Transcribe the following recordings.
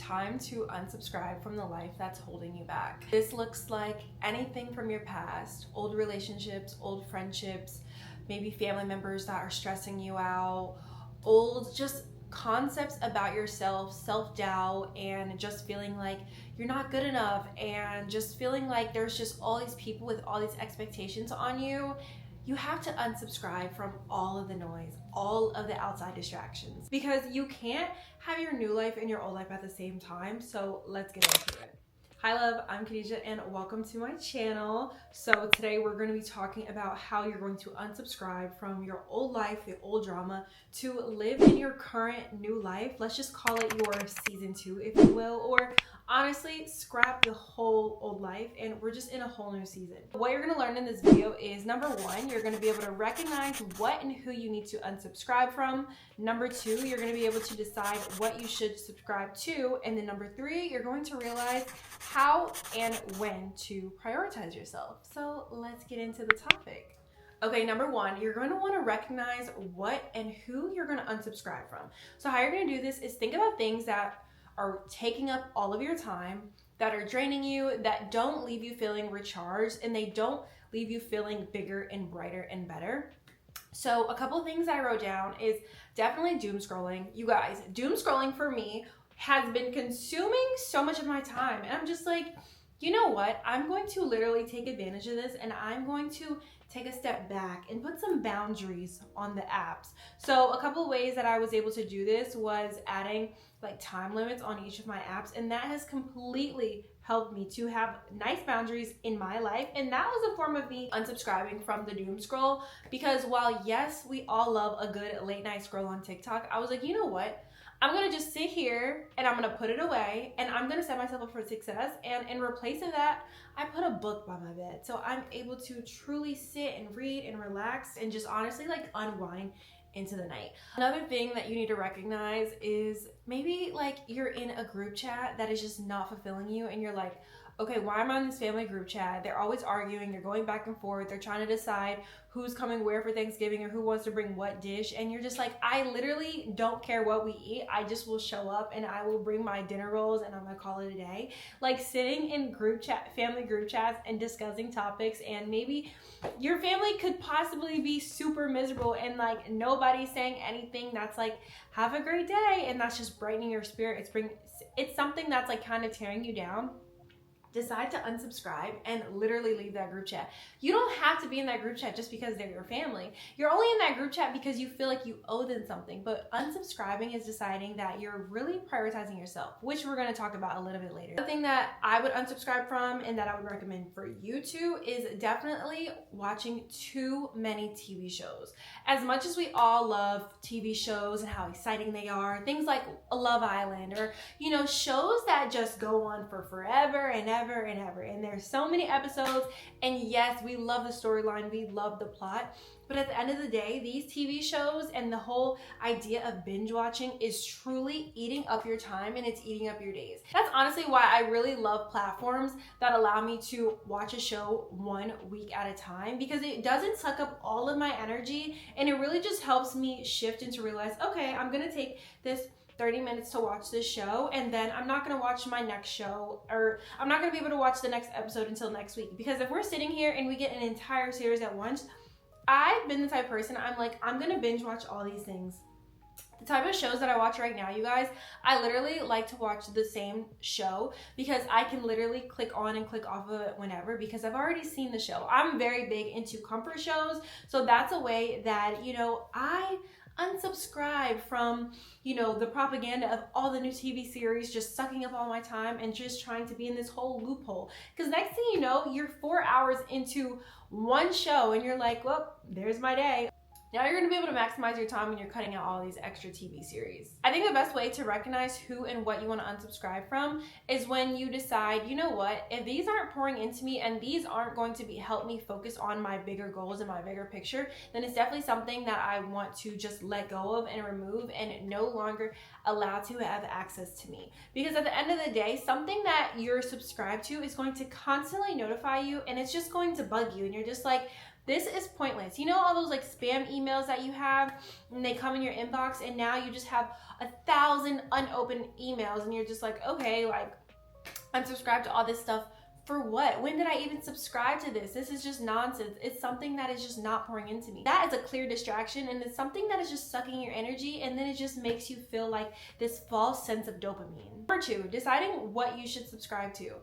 time to unsubscribe from the life that's holding you back. This looks like anything from your past, old relationships, old friendships, maybe family members that are stressing you out, old just concepts about yourself, self-doubt, and just feeling like you're not good enough, and just feeling like there's just all these people with all these expectations on you. You have to unsubscribe from all of the noise, all of the outside distractions, because you can't have your new life and your old life at the same time. So let's get into it. Hi love, I'm Khadijah and welcome to my channel. So today we're going to be talking about how you're going to unsubscribe from your old life, the old drama, to live in your current new life. Let's just call it your season 2, if you will, or honestly, scrap the whole old life and we're just in a whole new season. What you're gonna learn in this video is, number 1, you're gonna be able to recognize what and who you need to unsubscribe from. Number 2, you're gonna be able to decide what you should subscribe to. And then number 3, you're going to realize how and when to prioritize yourself. So let's get into the topic. Okay, number 1, you're going to want to recognize what and who you're going to unsubscribe from. So how you're going to do this is think about things that are taking up all of your time, that are draining you, that don't leave you feeling recharged, and they don't leave you feeling bigger and brighter and better. So a couple things I wrote down is definitely doom scrolling. You guys, doom scrolling for me has been consuming so much of my time, and I'm just like, you know what? I'm going to literally take advantage of this, and I'm going to take a step back and put some boundaries on the apps. So a couple of ways that I was able to do this was adding like time limits on each of my apps, and that has completely helped me to have nice boundaries in my life. And that was a form of me unsubscribing from the doom scroll, because while yes, we all love a good late night scroll on TikTok, I was like, you know what? I'm gonna just sit here and I'm gonna put it away, and I'm gonna set myself up for success. And in replace of that, I put a book by my bed. So I'm able to truly sit and read and relax and just honestly like unwind into the night. Another thing that you need to recognize is maybe like you're in a group chat that is just not fulfilling you, and you're like, okay, why am I in this family group chat? They're always arguing, they're going back and forth, they're trying to decide who's coming where for Thanksgiving or who wants to bring what dish. And you're just like, I literally don't care what we eat. I just will show up and I will bring my dinner rolls and I'm gonna call it a day. Like sitting in group chat, family group chats and discussing topics, and maybe your family could possibly be super miserable and like nobody's saying anything that's like, have a great day, and that's just brightening your spirit. It's something that's like kind of tearing you down. Decide to unsubscribe and literally leave that group chat. You don't have to be in that group chat just because they're your family. You're only in that group chat because you feel like you owe them something. But unsubscribing is deciding that you're really prioritizing yourself, which we're going to talk about a little bit later. The thing that I would unsubscribe from and that I would recommend for you too is definitely watching too many TV shows. As much as we all love TV shows and how exciting they are, things like Love Island, or you know, shows that just go on for forever and ever and ever, and there's so many episodes, and yes, we love the storyline, we love the plot, but at the end of the day, these TV shows and the whole idea of binge watching is truly eating up your time, and it's eating up your days. That's honestly why I really love platforms that allow me to watch a show 1 week at a time, because it doesn't suck up all of my energy, and it really just helps me shift into realize, okay, I'm gonna take this 30 minutes to watch this show, and then I'm not gonna watch my next show, or I'm not gonna be able to watch the next episode until next week. Because if we're sitting here and we get an entire series at once, I've been the type of person, I'm like, I'm gonna binge watch all these things. The type of shows that I watch right now, you guys, I literally like to watch the same show because I can literally click on and click off of it whenever, because I've already seen the show. I'm very big into comfort shows, so that's a way that, you know, I unsubscribe from, you know, the propaganda of all the new TV series just sucking up all my time and just trying to be in this whole loophole. Because next thing you know, you're 4 hours into one show and you're like, well, there's my day. Now you're gonna be able to maximize your time when you're cutting out all these extra TV series. I think the best way to recognize who and what you wanna unsubscribe from is when you decide, you know what, if these aren't pouring into me and these aren't going to help me focus on my bigger goals and my bigger picture, then it's definitely something that I want to just let go of and remove and no longer allow to have access to me. Because at the end of the day, something that you're subscribed to is going to constantly notify you, and it's just going to bug you, and you're just like, This is pointless. You know all those like spam emails that you have and they come in your inbox, and now you just have 1,000 unopened emails and you're just like, okay, like I'm subscribed to all this stuff. For what? When did I even subscribe to this? This is just nonsense. It's something that is just not pouring into me. That is a clear distraction, and it's something that is just sucking your energy, and then it just makes you feel like this false sense of dopamine. Number 2, deciding what you should subscribe to.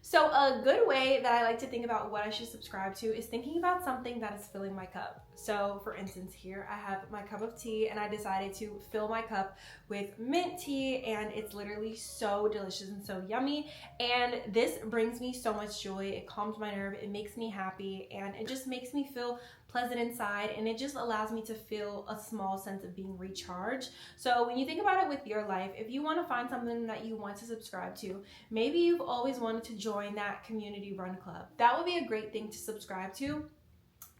So a good way that I like to think about what I should subscribe to is thinking about something that is filling my cup. So for instance, here I have my cup of tea, and I decided to fill my cup with mint tea, and it's literally so delicious and so yummy. And this brings me so much joy. It calms my nerve, it makes me happy, and it just makes me feel pleasant inside, and it just allows me to feel a small sense of being recharged. So when you think about it with your life, if you want to find something that you want to subscribe to, maybe you've always wanted to join that community run club. That would be a great thing to subscribe to.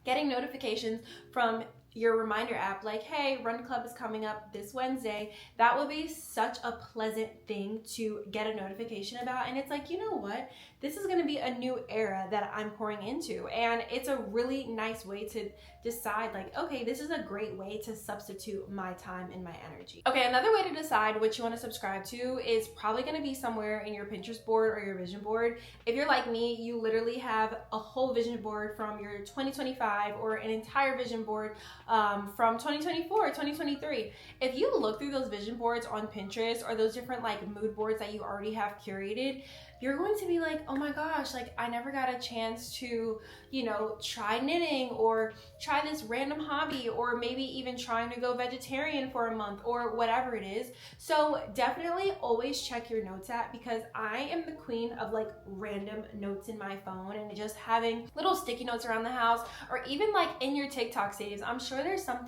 Getting notifications from your reminder app like, hey, Run Club is coming up this Wednesday. That would be such a pleasant thing to get a notification about. And it's like, you know what? This is going to be a new era that I'm pouring into. And it's a really nice way to decide like, okay, this is a great way to substitute my time and my energy. Okay, another way to decide what you want to subscribe to is probably going to be somewhere in your Pinterest board or your vision board. If you're like me, you literally have a whole vision board from your 2025 or an entire vision board from 2024, 2023. If you look through those vision boards on Pinterest or those different like mood boards that you already have curated, you're going to be like, oh my gosh, like I never got a chance to, you know, try knitting or try this random hobby, or maybe even trying to go vegetarian for a month or whatever it is. So definitely always check your notes app, because I am the queen of like random notes in my phone and just having little sticky notes around the house, or even like in your TikTok saves. I'm sure there's some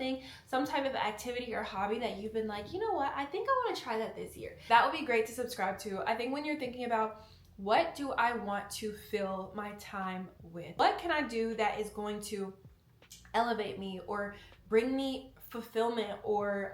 type of activity or hobby that you've been like, you know what, I think I want to try that this year. That would be great to subscribe to. I think when you're thinking about what do I want to fill my time with? What can I do that is going to elevate me or bring me fulfillment or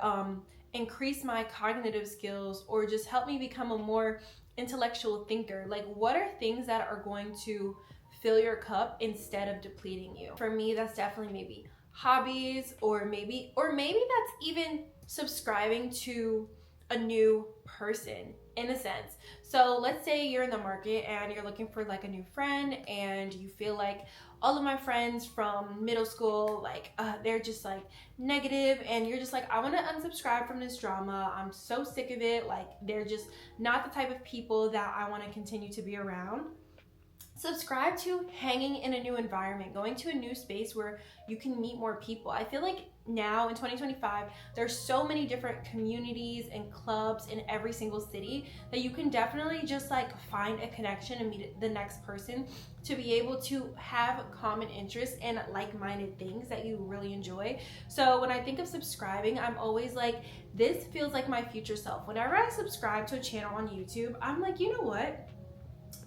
increase my cognitive skills or just help me become a more intellectual thinker? Like, what are things that are going to fill your cup instead of depleting you? For me, that's definitely maybe hobbies, or maybe that's even subscribing to a new person in a sense. So let's say you're in the market and you're looking for like a new friend, and you feel like all of my friends from middle school, like they're just like negative, and you're just like, I want to unsubscribe from this drama. I'm so sick of it. Like they're just not the type of people that I want to continue to be around. Subscribe to hanging in a new environment, going to a new space where you can meet more people. I feel like now in 2025, there's so many different communities and clubs in every single city that you can definitely just like find a connection and meet the next person to be able to have common interests and like-minded things that you really enjoy. So when I think of subscribing, I'm always like, this feels like my future self. Whenever I subscribe to a channel on YouTube, I'm like, you know what?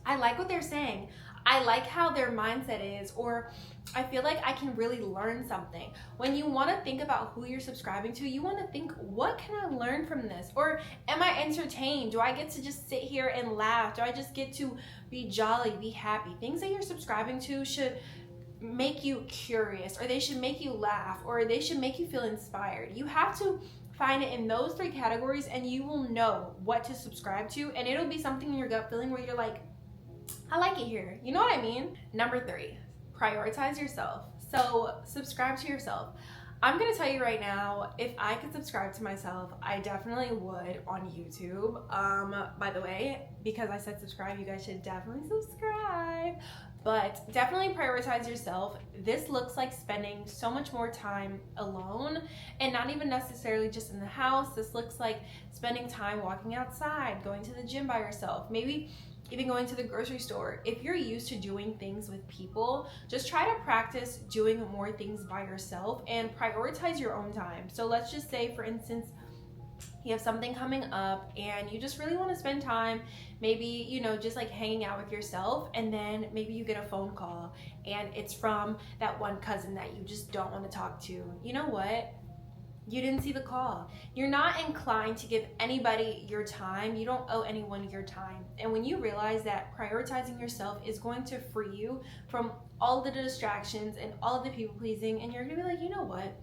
I like what they're saying. I like how their mindset is, or I feel like I can really learn something. When you want to think about who you're subscribing to, you want to think, what can I learn from this? Or am I entertained? Do I get to just sit here and laugh? Do I just get to be jolly, be happy? Things that you're subscribing to should make you curious, or they should make you laugh, or they should make you feel inspired. You have to find it in those 3 categories, and you will know what to subscribe to, and it'll be something in your gut feeling where you're like, I like it here. You know what I mean? Number 3, prioritize yourself. So subscribe to yourself. I'm gonna tell you right now, if I could subscribe to myself, I definitely would on YouTube. By the way, because I said subscribe, you guys should definitely subscribe. But definitely prioritize yourself. This looks like spending so much more time alone, and not even necessarily just in the house. This looks like spending time walking outside, going to the gym by yourself, maybe even going to the grocery store. If you're used to doing things with people, just try to practice doing more things by yourself and prioritize your own time. So let's just say, for instance, you have something coming up and you just really want to spend time, maybe, you know, just like hanging out with yourself, and then maybe you get a phone call and it's from that one cousin that you just don't want to talk to. You know what? You didn't see the call. You're not inclined to give anybody your time. You don't owe anyone your time. And when you realize that prioritizing yourself is going to free you from all the distractions and all of the people pleasing, and you're gonna be like, you know what?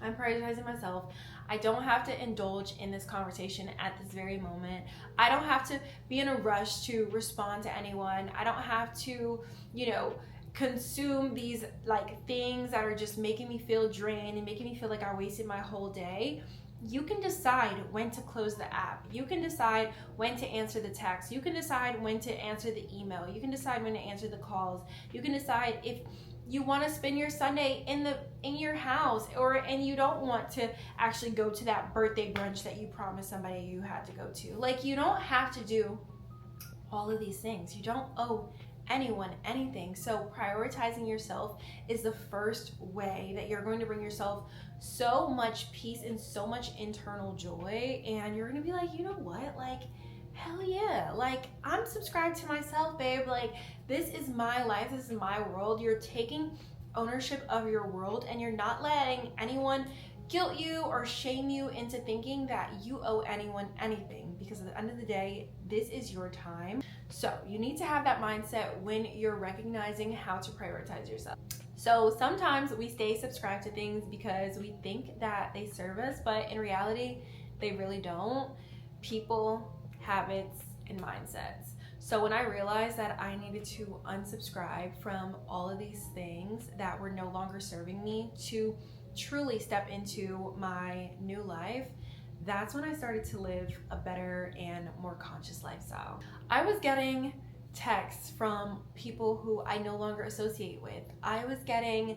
I'm prioritizing myself. I don't have to indulge in this conversation at this very moment. I don't have to be in a rush to respond to anyone. I don't have to, consume these like things that are just making me feel drained and making me feel like I wasted my whole day. You can decide when to close the app. You can decide when to answer the text. You can decide when to answer the email. You can decide when to answer the calls. You can decide if you want to spend your Sunday in your house, and you don't want to actually go to that birthday brunch that you promised somebody you had to go to. Like, you don't have to do all of these things. You don't owe anyone anything. So prioritizing yourself is the first way that you're going to bring yourself so much peace and so much internal joy, and you're going to be like, you know what, like, hell yeah, like, I'm subscribed to myself, babe. Like, this is my life, this is my world. You're taking ownership of your world, and you're not letting anyone guilt you or shame you into thinking that you owe anyone anything, because at the end of the day, this is your time. So you need to have that mindset when you're recognizing how to prioritize yourself. So sometimes we stay subscribed to things because we think that they serve us, but in reality, they really don't. People, habits, and mindsets. So when I realized that I needed to unsubscribe from all of these things that were no longer serving me to truly step into my new life, that's when I started to live a better and more conscious lifestyle. I was getting texts from people who I no longer associate with. I was getting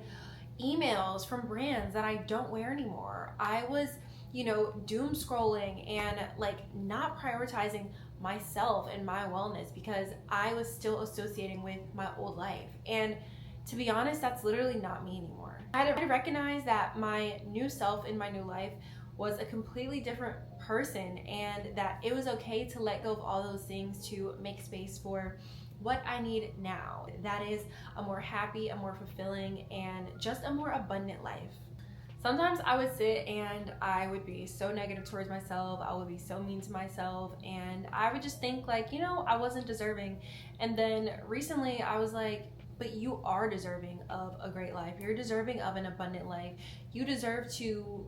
emails from brands that I don't wear anymore. I was, doom scrolling and like not prioritizing myself and my wellness because I was still associating with my old life. And to be honest, that's literally not me anymore. I had to recognize that my new self in my new life was a completely different person, and that it was okay to let go of all those things to make space for what I need now. That is a more happy, a more fulfilling, and just a more abundant life. Sometimes I would sit and I would be so negative towards myself. I would be so mean to myself, and I would just think like, I wasn't deserving. And then recently I was like, but you are deserving of a great life. You're deserving of an abundant life. You deserve to,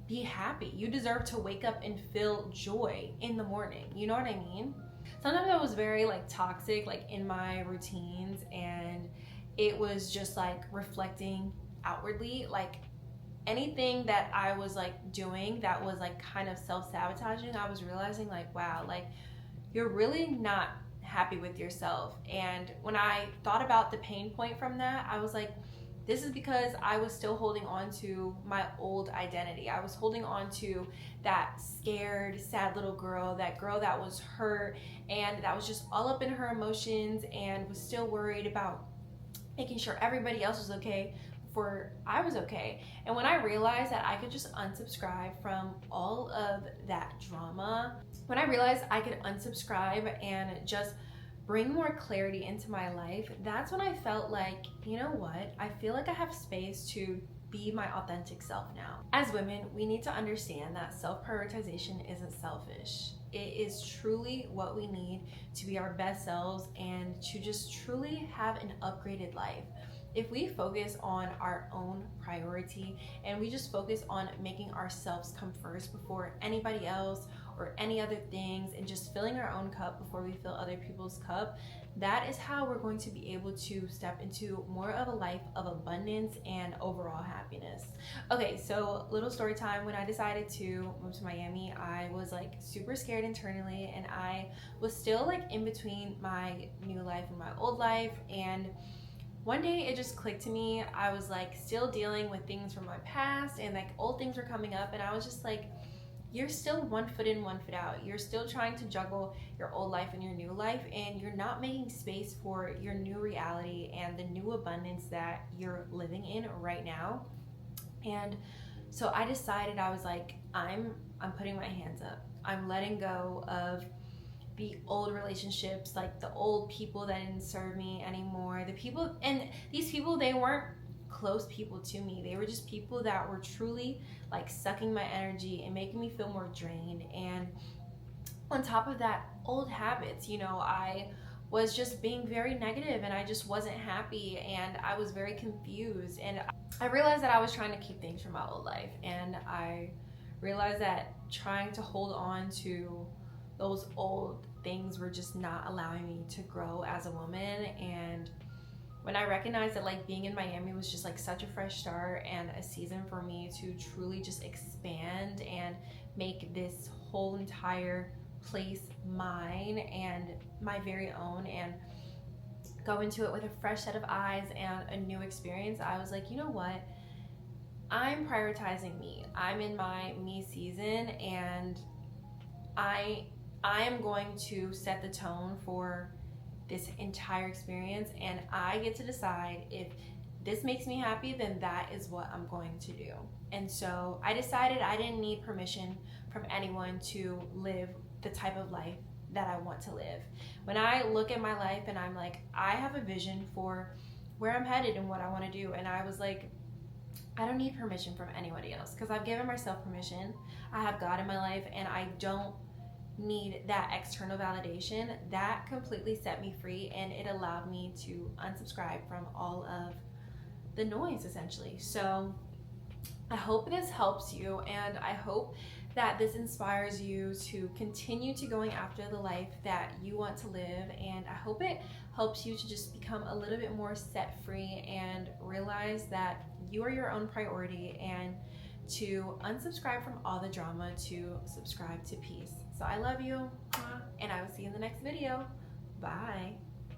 be happy. You deserve to wake up and feel joy in the morning. You know what I mean? Sometimes I was very like toxic, like in my routines, and it was just like reflecting outwardly, like anything that I was like doing that was like kind of self-sabotaging. I was realizing like, wow, like you're really not happy with yourself. And when I thought about the pain point from that, I was like, this is because I was still holding on to my old identity. I was holding on to that scared, sad little girl, that girl that was hurt and that was just all up in her emotions and was still worried about making sure everybody else was okay before I was okay. And when I realized that I could just unsubscribe from all of that drama, when I realized I could unsubscribe and just bring more clarity into my life, that's when I felt like, you know what, I feel like I have space to be my authentic self now. As women, we need to understand that self-prioritization isn't selfish. It is truly what we need to be our best selves and to just truly have an upgraded life. If we focus on our own priority and we just focus on making ourselves come first before anybody else or any other things, and just filling our own cup before we fill other people's cup, that is how we're going to be able to step into more of a life of abundance and overall happiness. Okay, so little story time. When I decided to move to Miami, I was like super scared internally, and I was still like in between my new life and my old life. And one day it just clicked to me. I was like still dealing with things from my past, and like old things were coming up, and I was just like, you're still 1 foot in, 1 foot out. You're still trying to juggle your old life and your new life, and you're not making space for your new reality and the new abundance that you're living in right now. And so I decided, I was like, I'm putting my hands up. I'm letting go of the old relationships, like the old people that didn't serve me anymore. The people, and these people, they weren't close people to me. They were just people that were truly like sucking my energy and making me feel more drained. And on top of that, old habits, you know, I was just being very negative and I just wasn't happy and I was very confused. And I realized that I was trying to keep things from my old life, and I realized that trying to hold on to those old things were just not allowing me to grow as a woman. And when I recognized that like being in Miami was just like such a fresh start and a season for me to truly just expand and make this whole entire place mine and my very own, and go into it with a fresh set of eyes and a new experience, I was like, you know what? I'm prioritizing me. I'm in my me season, and I am going to set the tone for this entire experience, and I get to decide if this makes me happy, then that is what I'm going to do. And so I decided I didn't need permission from anyone to live the type of life that I want to live. When I look at my life and I'm like, I have a vision for where I'm headed and what I want to do, and I was like, I don't need permission from anybody else because I've given myself permission. I have God in my life and I don't need that external validation. That completely set me free, and it allowed me to unsubscribe from all of the noise essentially. So I hope this helps you, and I hope that this inspires you to continue to going after the life that you want to live. And I hope it helps you to just become a little bit more set free and realize that you are your own priority, and to unsubscribe from all the drama to subscribe to peace. So I love you, and I will see you in the next video. Bye.